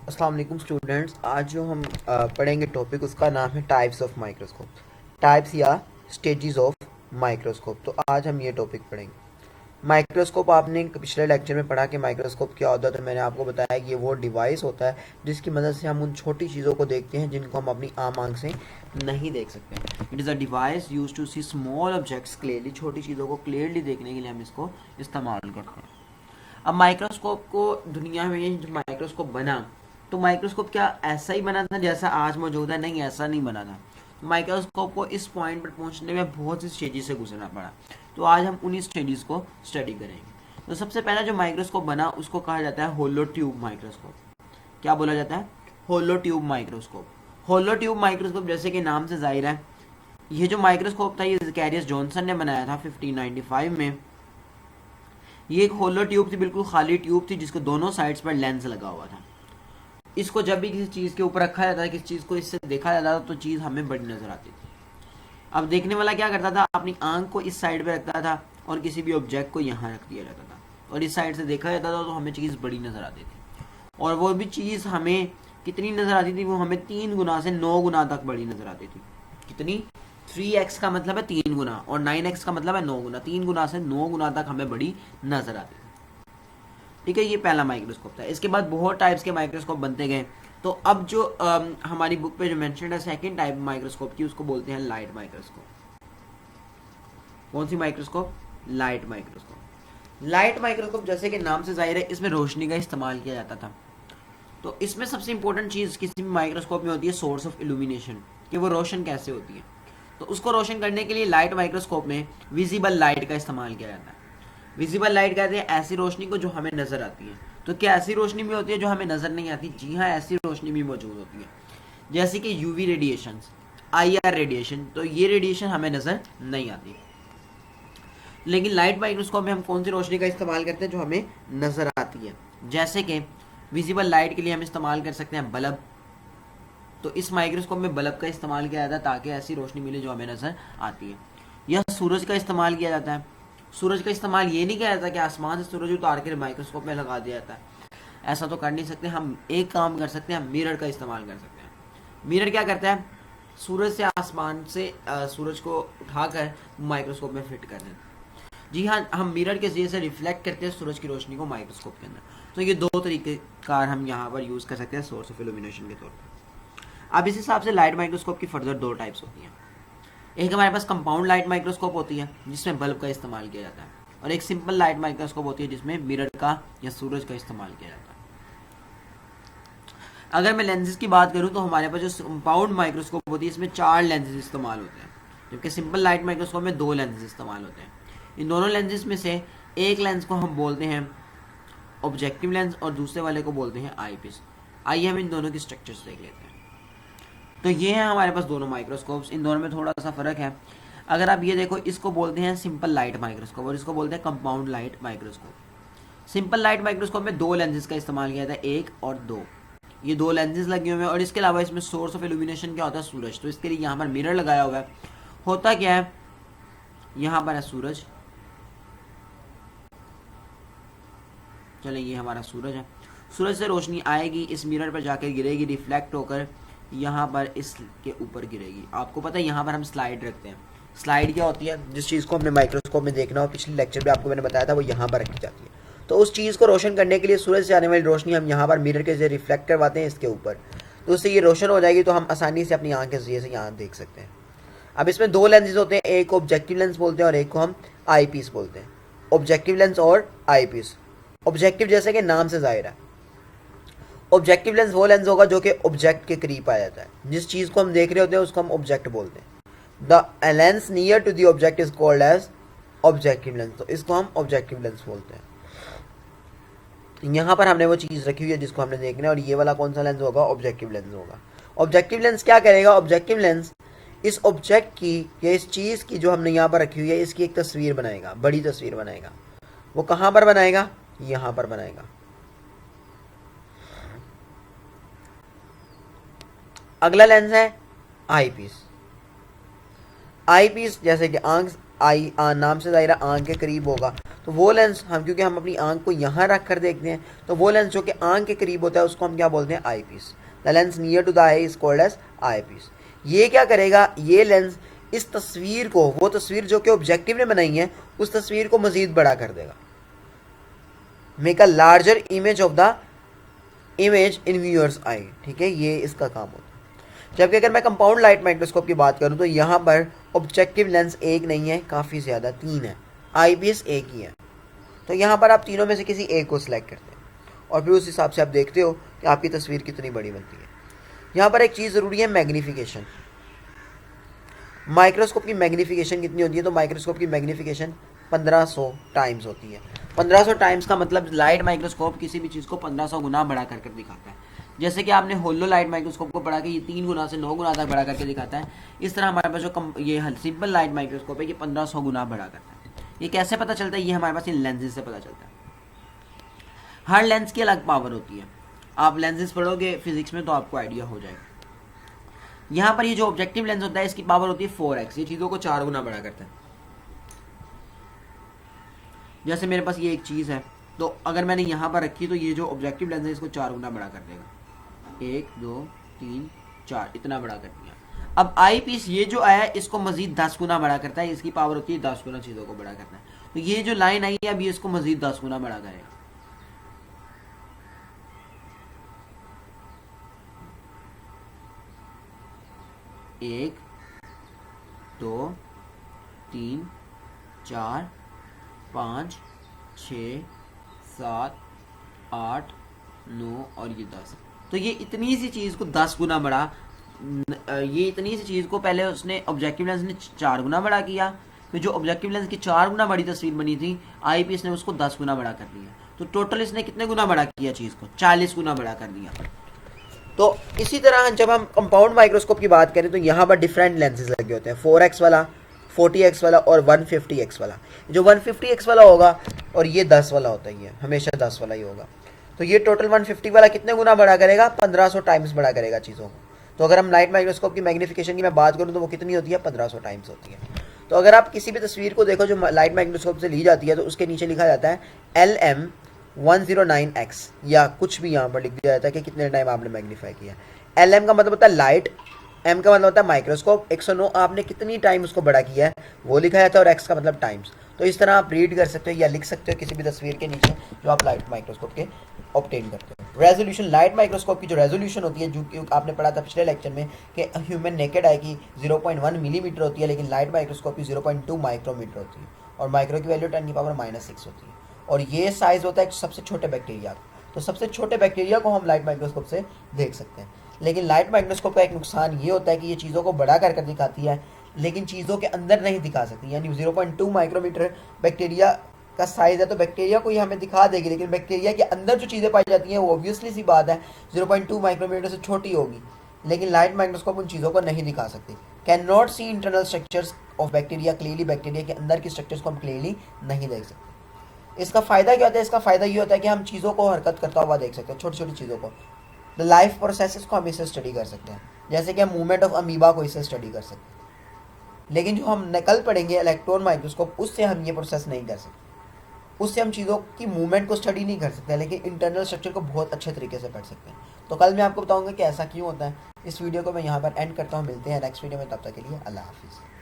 अस्सलाम वालेकुम स्टूडेंट्स। आज जो हम पढ़ेंगे टॉपिक उसका नाम है टाइप्स ऑफ माइक्रोस्कोप, टाइप्स या स्टेजेस ऑफ माइक्रोस्कोप। तो आज हम ये टॉपिक पढ़ेंगे। माइक्रोस्कोप आपने पिछले लेक्चर में पढ़ा कि माइक्रोस्कोप क्या होता है, तो मैंने आपको बताया कि ये वो डिवाइस होता है जिसकी मदद से हम उन छोटी चीज़ों को देखते हैं जिनको हम अपनी आम आंख से नहीं देख सकते। It is a device use to see small objects clearly, छोटी चीज़ों को क्लियरली देखने के लिए हम इसको इस्तेमाल करते हैं। अब माइक्रोस्कोप को दुनिया में ये जो माइक्रोस्कोप बना, तो माइक्रोस्कोप क्या ऐसा ही बना था जैसा आज मौजूद है? नहीं, ऐसा नहीं बना था। माइक्रोस्कोप को इस पॉइंट पर पहुंचने में बहुत सी स्टेजेस से गुजरना पड़ा। तो आज हम उन्हीं स्टेजेस को स्टडी करेंगे। तो सबसे पहला जो माइक्रोस्कोप बना उसको कहा जाता है होलो ट्यूब माइक्रोस्कोप। क्या बोला जाता है? होलो ट्यूब माइक्रोस्कोप। होलो ट्यूब माइक्रोस्कोप जैसे कि नाम से जाहिर है, ये जो माइक्रोस्कोप था ये ज़ेकेरियस जॉनसन ने बनाया था 1595 में। ये एक होलो ट्यूब थी, बिल्कुल खाली ट्यूब थी जिसको दोनों साइड्स पर लेंस लगा हुआ था। इसको जब भी किसी चीज़ के ऊपर रखा जाता था, किसी चीज़ को इससे देखा जाता था, तो चीज़ हमें बड़ी नजर आती थी। अब देखने वाला क्या करता था, अपनी आंख को इस साइड पे रखता था और किसी भी ऑब्जेक्ट को यहाँ रख दिया जाता था और इस साइड से देखा जाता था, तो हमें चीज़ बड़ी नजर आती थी। और वो भी चीज़ हमें कितनी नजर आती थी? वो हमें 3 गुना से 9 गुना तक बड़ी नजर आती थी। कितनी? 3x का मतलब है 3 गुना और 9x का मतलब है 9 गुना। 3 गुना से 9 गुना तक हमें बड़ी नजर आती थी। ठीक है, ये पहला माइक्रोस्कोप था। इसके बाद बहुत टाइप्स के माइक्रोस्कोप बनते गए। तो अब जो हमारी बुक पे जो मेंशन है सेकंड टाइप माइक्रोस्कोप की, उसको बोलते हैं लाइट माइक्रोस्कोप। कौन सी microscope? Light microscope. Light microscope जैसे कि नाम से जाहिर है, इसमें रोशनी का इस्तेमाल किया जाता था। तो इसमें सबसे इंपॉर्टेंट चीज़ किसी भी माइक्रोस्कोप में होती है सोर्स ऑफ इल्यूमिनेशन, कि वो रोशन कैसे होती है। तो उसको रोशन करने के लिए लाइट माइक्रोस्कोप में विजिबल लाइट का इस्तेमाल किया जाता है। विजिबल लाइट कहते हैं ऐसी रोशनी को जो हमें नजर आती है। तो क्या ऐसी रोशनी भी होती है जो हमें नजर नहीं आती? जी हाँ, ऐसी रोशनी भी मौजूद होती है, जैसे कि यूवी रेडिएशन, आईआर रेडिएशन। तो ये रेडिएशन हमें नजर नहीं आती। लेकिन लाइट माइक्रोस्कोप में हम कौन सी रोशनी का इस्तेमाल करते हैं जो हमें नजर आती है? जैसे कि विजिबल लाइट के लिए हम इस्तेमाल कर सकते हैं बल्ब। तो इस माइक्रोस्कोप में बल्ब का इस्तेमाल किया जाता है ताकि ऐसी रोशनी मिले जो हमें नजर आती है। या सूरज का इस्तेमाल किया जाता है। सूरज का इस्तेमाल ये नहीं किया जाता कि आसमान से सूरज उतार के माइक्रोस्कोप में लगा दिया जाता है, ऐसा तो कर नहीं सकते। हम एक काम कर सकते हैं, हम मिरर का इस्तेमाल कर सकते हैं। मिरर क्या करता है? सूरज से आसमान से सूरज को उठाकर माइक्रोस्कोप में फिट कर देते हैं। जी हाँ, हम मिरर के जरिए से रिफ्लेक्ट करते हैं सूरज की रोशनी को माइक्रोस्कोप के अंदर। तो ये दो तरीके कार हम यहाँ पर यूज़ कर सकते हैं सोर्स ऑफ इल्यूमिनेशन के तौर पर। अब इस हिसाब से लाइट माइक्रोस्कोप की फर्दर दो टाइप्स होती हैं। एक हमारे पास कंपाउंड लाइट माइक्रोस्कोप होती है जिसमें बल्ब का इस्तेमाल किया जाता है, और एक सिंपल लाइट माइक्रोस्कोप होती है जिसमें मिरर का या सूरज का इस्तेमाल किया जाता है। अगर मैं लेंसेज की बात करूं तो हमारे पास जो कंपाउंड माइक्रोस्कोप होती है इसमें 4 लेंसेज इस्तेमाल होते हैं, जबकि सिंपल लाइट माइक्रोस्कोप में 2 लेंसेज इस्तेमाल होते हैं। इन दोनों लेंसेज में से एक लेंस को हम बोलते हैं ऑब्जेक्टिव लेंस और दूसरे वाले को बोलते हैं आई पीस। आइए हम इन दोनों की स्ट्रक्चर्स देख लेते हैं। तो ये है हमारे पास दोनों माइक्रोस्कोप्स। इन दोनों में थोड़ा सा फर्क है। अगर आप ये देखो, इसको बोलते हैं सिंपल लाइट माइक्रोस्कोप और इसको बोलते हैं compound light microscope. Simple light microscope में 2 लेंसेज का इस्तेमाल किया जाता है, 1 और 2। ये 2 लेंसेज लगे हुए हैं और इसके अलावा इसमें सोर्स ऑफ इल्यूमिनेशन क्या होता है? सूरज। तो इसके लिए यहाँ पर मिरर लगाया हुआ है। होता क्या है, यहाँ पर है सूरज। चले, ये हमारा सूरज है। सूरज से रोशनी आएगी, इस मिरर पर जाकर गिरेगी, रिफ्लेक्ट होकर यहाँ पर इसके ऊपर गिरेगी। आपको पता है यहाँ पर हम स्लाइड रखते हैं। स्लाइड क्या होती है? जिस चीज़ को हमने माइक्रोस्कोप में देखना हो, पिछले लेक्चर में आपको मैंने बताया था, वो यहाँ पर रखी जाती है। तो उस चीज़ को रोशन करने के लिए सूरज से आने वाली रोशनी हम यहाँ पर मिरर के जरिए रिफ्लेक्ट करवाते हैं इसके ऊपर, तो उससे ये रोशन हो जाएगी, तो हम आसानी से अपनी आँख के जरिए से यहाँ देख सकते हैं। अब इसमें 2 लेंसेज होते हैं, एक को ऑब्जेक्टिव लेंस बोलते हैं और एक को हम आई पीस बोलते हैं। ऑब्जेक्टिव लेंस और आई पीस। ऑब्जेक्टिव जैसे कि नाम से जाहिर है, ऑब्जेक्टिव लेंस वो लेंस होगा जो कि ऑब्जेक्ट के करीब आ जाता है। जिस चीज़ को हम देख रहे होते हैं उसको हम ऑब्जेक्ट बोलते हैं। The lens near to the object is called as objective lens. तो इसको हम ऑब्जेक्टिव लेंस बोलते हैं। यहाँ पर हमने वो चीज़ रखी हुई है जिसको हमने देखना है, और ये वाला कौन सा लेंस होगा? ऑब्जेक्टिव लेंस होगा। ऑब्जेक्टिव लेंस क्या करेगा? ऑब्जेक्टिव लेंस इस ऑब्जेक्ट की या इस चीज़ की जो हमने यहाँ पर रखी हुई है इसकी एक तस्वीर बनाएगा, बड़ी तस्वीर बनाएगा। वो कहाँ पर बनाएगा? यहाँ पर बनाएगा। अगला लेंस है आई पीस। आई पीस जैसे कि आंख, नाम से जाहिर है आंख के करीब होगा, तो वो लेंस हम, क्योंकि हम अपनी आंख को यहाँ रख कर देखते हैं, तो वो लेंस जो कि आंख के करीब होता है उसको हम क्या बोलते हैं, eyepiece. The lens near to the eye is called as eyepiece. ये क्या करेगा, ये लेंस इस तस्वीर को, वो तस्वीर जो कि ऑब्जेक्टिव ने बनाई है, उस तस्वीर को मजीद बड़ा कर देगा। Make a larger image of the image in viewers I, ठीक है, ये इसका काम होता है। जबकि अगर मैं कंपाउंड लाइट माइक्रोस्कोप की बात करूं तो यहाँ पर ऑब्जेक्टिव लेंस एक नहीं है, काफ़ी ज़्यादा, 3 है, आई पीस एक ही है। तो यहाँ पर आप तीनों में से किसी एक को सिलेक्ट करते हैं और फिर उस हिसाब से आप देखते हो कि आपकी तस्वीर कितनी बड़ी बनती है। यहाँ पर एक चीज़ ज़रूरी है, मैग्नीफिकेशन। माइक्रोस्कोप की मैग्नीफिकेशन कितनी होती है, तो माइक्रोस्कोप की मैग्नीफिकेशन 1500 टाइम्स होती है। 1500 टाइम्स का मतलब लाइट माइक्रोस्कोप किसी भी चीज़ को 1500 गुना बड़ा करके दिखाता है। जैसे कि आपने होलो लाइट माइक्रोस्कोप को बढ़ा के ये 3 गुना से 9 गुना तक बड़ा करके दिखाता है, इस तरह हमारे पास जो ये सिंपल लाइट माइक्रोस्कोप है ये 1500 गुना बड़ा करता है। ये कैसे पता चलता है, ये हमारे पास इन लेंसेज से पता चलता है। हर लेंस की अलग पावर होती है, आप लेंसेज पढ़ोगे फिजिक्स में तो आपको आइडिया हो जाएगा। यहाँ पर ये जो ऑब्जेक्टिव लेंस होता है इसकी पावर होती है 4x, ये चीज़ों को 4 गुना बड़ा करता है। जैसे मेरे पास ये एक चीज़ है, तो अगर मैंने यहाँ पर रखी तो ये जो ऑब्जेक्टिव लेंस है इसको 4 गुना बड़ा कर देगा, 1 2 3 4, इतना बड़ा कर दिया। अब आई पीस ये जो आया इसको मजीद 10 गुना बड़ा करता है, इसकी पावर होती है 10 गुना चीज़ों को बड़ा करना है। तो ये जो लाइन आई है अब ये इसको मजीद 10 गुना बड़ा करेगा। एक 2 3 4 5 6 7 8 9 और ये 10। तो ये इतनी सी चीज़ को 10 गुना बड़ा, ये इतनी सी चीज़ को पहले उसने ऑब्जेक्टिव लेंस ने 4 गुना बड़ा किया, फिर जो ऑब्जेक्टिव लेंस की 4 गुना बड़ी तस्वीर बनी थी आई पीस ने उसको 10 गुना बड़ा कर दिया। तो टोटल इसने कितने गुना बड़ा किया चीज़ को, 40 गुना बड़ा कर दिया। तो इसी तरह जब हम कंपाउंड माइक्रोस्कोप की बात करें तो यहाँ पर डिफरेंट लेंसेज लगे होते हैं, 4x वाला, 40x वाला और 150x वाला। जो 150x वाला होगा और ये 10 वाला होता ही है, हमेशा 10 वाला ही होगा। तो ये टोटल 150 वाला कितने गुना बड़ा करेगा, 1500 टाइम्स बड़ा करेगा चीज़ों को। तो अगर हम लाइट माइक्रोस्कोप की मैग्नीफिकेशन की मैं बात करूँ तो वो कितनी होती है, 1500 टाइम्स होती है। तो अगर आप किसी भी तस्वीर को देखो जो लाइट माइक्रोस्कोप से ली जाती है तो उसके नीचे लिखा जाता है LM109x, या कुछ भी यहाँ पर लिख दिया जाता है कि कितने टाइम आपने मैग्नीफाई किया। LM का मतलब होता है लाइट, M का मतलब होता है माइक्रोस्कोप, 109 आपने कितनी टाइम उसको बड़ा किया है वो लिखा जाता है, और X का मतलब टाइम्स। तो इस तरह आप रीड कर सकते हो या लिख सकते हो किसी भी तस्वीर के नीचे जो आप लाइट माइक्रोस्कोप के ऑब्टेन करते हो। रेजोल्यूशन, लाइट माइक्रोस्कोप की जो रेजोल्यूशन होती है, जो कि आपने पढ़ा था पिछले लेक्चर में कि ह्यूमन नेकेड आई की 0.1 मिलीमीटर होती है, लेकिन लाइट माइक्रोस्कोप की 0.2 माइक्रोमीटर होती है, और माइक्रो की वैल्यू 10⁻⁻6 होती है। और ये साइज़ होता है सबसे छोटे बैक्टीरिया का। तो सबसे छोटे बैक्टीरिया को हम लाइट माइक्रोस्कोप से देख सकते हैं। लेकिन लाइट माइक्रोस्कोप का एक नुकसान ये होता है कि ये चीज़ों को बड़ा कर दिखाती है, लेकिन चीज़ों के अंदर नहीं दिखा सकती। यानी 0.2 माइक्रोमीटर बैक्टीरिया का साइज़ है तो बैक्टीरिया को ये हमें दिखा देगी, लेकिन बैक्टीरिया के अंदर जो चीज़ें पाई जाती हैं वो ऑब्वियसली सी बात है 0.2 माइक्रोमीटर से छोटी होगी, लेकिन लाइट माइक्रोस्कोप उन चीज़ों को नहीं दिखा सकती। Can not see internal structures of bacteria clearly, bacteria के अंदर की स्ट्रक्चर्स को हम क्लियरली नहीं देख सकते। इसका फ़ायदा क्या होता है, इसका फ़ायदा ये होता है कि हम चीज़ों को हरकत करता हुआ देख सकते हैं, छोटी छोटी चीज़ों को, द लाइफ प्रोसेसेस को हम इससे स्टडी कर सकते हैं। जैसे कि हम मूवमेंट ऑफ अमीबा को इससे स्टडी कर सकते हैं। लेकिन जो हम कल पढ़ेंगे इलेक्ट्रॉन माइक्रोस्कोप, उससे हम ये प्रोसेस नहीं कर सकते, उससे हम चीज़ों की मूवमेंट को स्टडी नहीं कर सकते, लेकिन इंटरनल स्ट्रक्चर को बहुत अच्छे तरीके से पढ़ सकते हैं। तो कल मैं आपको बताऊंगा कि ऐसा क्यों होता है। इस वीडियो को मैं यहाँ पर एंड करता हूँ, मिलते हैं नेक्स्ट वीडियो में, तब तक के लिए अल्लाह हाफिज़।